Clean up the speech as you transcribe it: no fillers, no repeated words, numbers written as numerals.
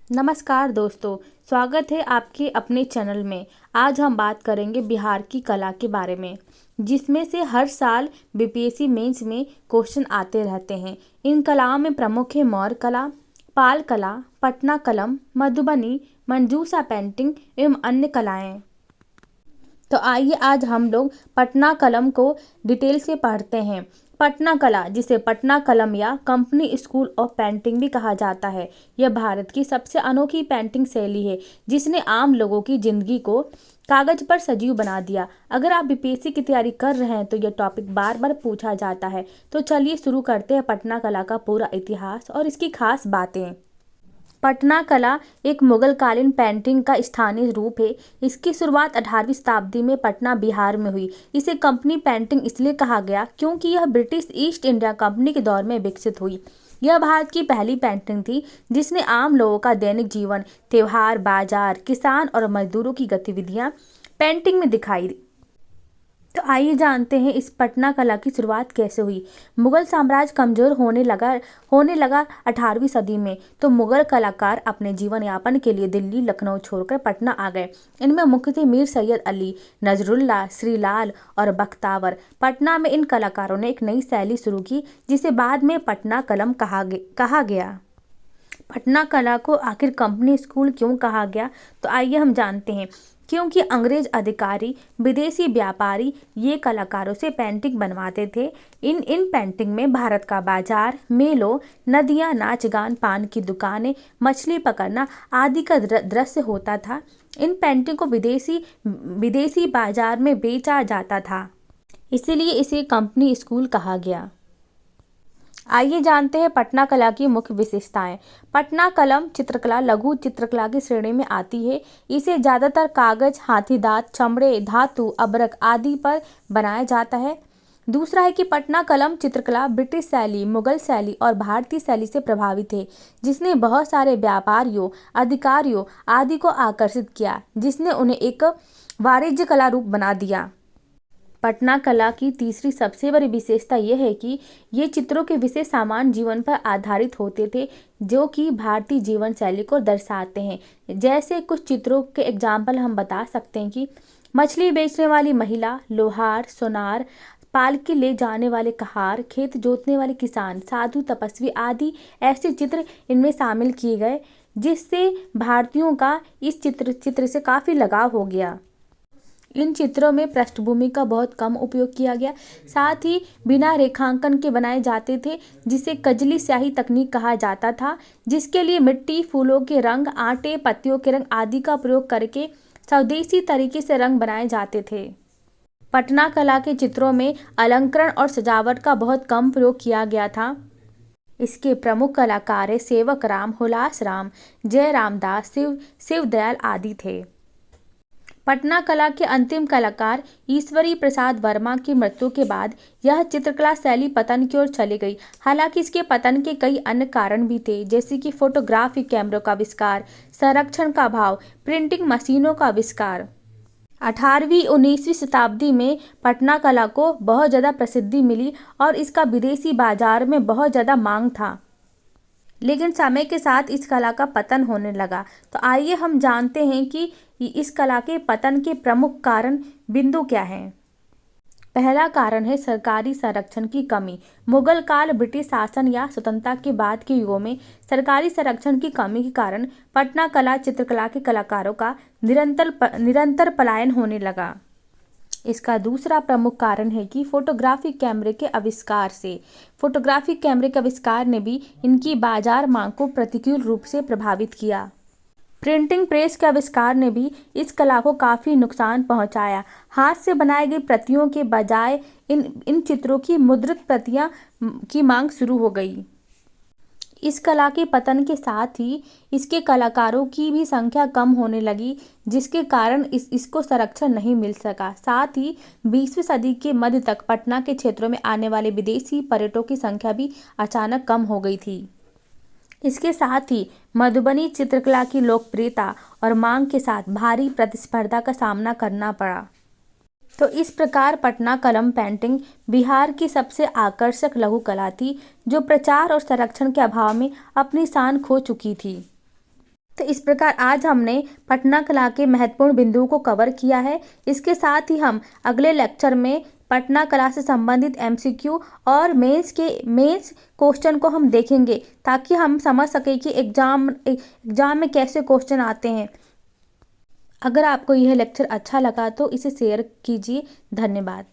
नमस्कार दोस्तों, स्वागत है आपके अपने चैनल में। आज हम बात करेंगे बिहार की कला के बारे में, जिसमें से हर साल बीपीएससी मेंस में क्वेश्चन आते रहते हैं। इन कलाओं में प्रमुख है मौर्य कला, पाल कला, पटना कलम, मधुबनी, मंजूषा पेंटिंग एवं अन्य कलाएं। तो आइए आज हम लोग पटना कलम को डिटेल से पढ़ते हैं। पटना कला, जिसे पटना कलम या कंपनी स्कूल ऑफ पेंटिंग भी कहा जाता है, यह भारत की सबसे अनोखी पेंटिंग शैली है जिसने आम लोगों की जिंदगी को कागज पर सजीव बना दिया। अगर आप बीपीएससी की तैयारी कर रहे हैं तो यह टॉपिक बार बार पूछा जाता है। तो चलिए शुरू करते हैं पटना कला का पूरा इतिहास और इसकी खास बातें। पटना कला एक मुगल कालीन पेंटिंग का स्थानीय रूप है। इसकी शुरुआत 18वीं शताब्दी में पटना बिहार में हुई। इसे कंपनी पेंटिंग इसलिए कहा गया क्योंकि यह ब्रिटिश ईस्ट इंडिया कंपनी के दौर में विकसित हुई। यह भारत की पहली पेंटिंग थी जिसने आम लोगों का दैनिक जीवन, त्योहार, बाजार, किसान और मजदूरों की गतिविधियां पेंटिंग में दिखाई। तो आइए जानते हैं इस पटना कला की शुरुआत कैसे हुई। मुगल साम्राज्य कमजोर होने लगा 18वीं सदी में। तो मुगल कलाकार अपने जीवन यापन के लिए दिल्ली, लखनऊ छोड़कर पटना आ गए। इनमें मुख्य थे मीर सैयद अली, नजरुल्लाह, श्रीलाल और बख्तावर। पटना में इन कलाकारों ने एक नई शैली शुरू की जिसे बाद में पटना कलम कहा गया। पटना कला को आखिर कंपनी स्कूल क्यों कहा गया, तो आइए हम जानते हैं। क्योंकि अंग्रेज अधिकारी, विदेशी व्यापारी ये कलाकारों से पेंटिंग बनवाते थे। इन पेंटिंग में भारत का बाजार, मेलों, नदियाँ, नाच गान, पान की दुकानें, मछली पकड़ना आदि का दृश्य होता था। इन पेंटिंग को विदेशी बाजार में बेचा जाता था, इसीलिए इसे कंपनी स्कूल कहा गया। आइए जानते हैं पटना कला की मुख्य विशेषताएं। पटना कलम चित्रकला लघु चित्रकला की श्रेणी में आती है। इसे ज़्यादातर कागज, हाथी दांत, चमड़े, धातु, अबरक आदि पर बनाया जाता है। दूसरा है कि पटना कलम चित्रकला ब्रिटिश शैली, मुगल शैली और भारतीय शैली से प्रभावित है, जिसने बहुत सारे व्यापारियों, अधिकारियों आदि को आकर्षित किया, जिसने उन्हें एक वाणिज्य कला रूप बना दिया। पटना कला की तीसरी सबसे बड़ी विशेषता यह है कि ये चित्रों के विशेष सामान्य जीवन पर आधारित होते थे, जो कि भारतीय जीवन शैली को दर्शाते हैं। जैसे कुछ चित्रों के एग्जाम्पल हम बता सकते हैं कि मछली बेचने वाली महिला, लोहार, सोनार, पालकी ले जाने वाले कहार, खेत जोतने वाले किसान, साधु, तपस्वी आदि ऐसे चित्र इनमें शामिल किए गए, जिससे भारतीयों का इस चित्र से काफ़ी लगाव हो गया। इन चित्रों में पृष्ठभूमि का बहुत कम उपयोग किया गया, साथ ही बिना रेखांकन के बनाए जाते थे, जिसे कजली स्याही तकनीक कहा जाता था, जिसके लिए मिट्टी, फूलों के रंग, आटे, पत्तियों के रंग आदि का प्रयोग करके स्वदेशी तरीके से रंग बनाए जाते थे। पटना कला के चित्रों में अलंकरण और सजावट का बहुत कम प्रयोग किया गया था। इसके प्रमुख कलाकार है सेवक राम, हुलास राम, जय रामदास, शिवदयाल आदि थे। पटना कला के अंतिम कलाकार ईश्वरी प्रसाद वर्मा की मृत्यु के बाद यह चित्रकला शैली पतन की ओर चली गई। हालांकि इसके पतन के कई अन्य कारण भी थे, जैसे कि फोटोग्राफी कैमरों का आविष्कार, संरक्षण का अभाव, प्रिंटिंग मशीनों का आविष्कार। 18वीं-19वीं शताब्दी में पटना कला को बहुत ज़्यादा प्रसिद्धि मिली और इसका विदेशी बाजार में बहुत ज़्यादा मांग था, लेकिन समय के साथ इस कला का पतन होने लगा। तो आइए हम जानते हैं कि इस कला के पतन के प्रमुख कारण बिंदु क्या हैं। पहला कारण है सरकारी संरक्षण की कमी। मुगल काल, ब्रिटिश शासन या स्वतंत्रता के बाद के युगों में सरकारी संरक्षण की कमी के कारण पटना कला चित्रकला के कलाकारों का निरंतर पलायन होने लगा। इसका दूसरा प्रमुख कारण है कि फोटोग्राफी कैमरे के आविष्कार से। फोटोग्राफी कैमरे के आविष्कार ने भी इनकी बाजार मांग को प्रतिकूल रूप से प्रभावित किया। प्रिंटिंग प्रेस के आविष्कार ने भी इस कला को काफ़ी नुकसान पहुंचाया। हाथ से बनाई गई प्रतियों के बजाय इन चित्रों की मुद्रित प्रतियां की मांग शुरू हो गई। इस कला के पतन के साथ ही इसके कलाकारों की भी संख्या कम होने लगी, जिसके कारण इसको संरक्षण नहीं मिल सका। साथ ही 20वीं सदी के मध्य तक पटना के क्षेत्रों में आने वाले विदेशी पर्यटकों की संख्या भी अचानक कम हो गई थी। इसके साथ ही मधुबनी चित्रकला की लोकप्रियता और मांग के साथ भारी प्रतिस्पर्धा का सामना करना पड़ा। तो इस प्रकार पटना कलम पेंटिंग बिहार की सबसे आकर्षक लघु कला थी, जो प्रचार और संरक्षण के अभाव में अपनी शान खो चुकी थी। तो इस प्रकार आज हमने पटना कला के महत्वपूर्ण बिंदुओं को कवर किया है। इसके साथ ही हम अगले लेक्चर में पटना कला से संबंधित एमसीक्यू और मेंस क्वेश्चन को हम देखेंगे, ताकि हम समझ सकें कि एग्जाम में कैसे क्वेश्चन आते हैं। अगर आपको यह लेक्चर अच्छा लगा तो इसे शेयर कीजिए। धन्यवाद।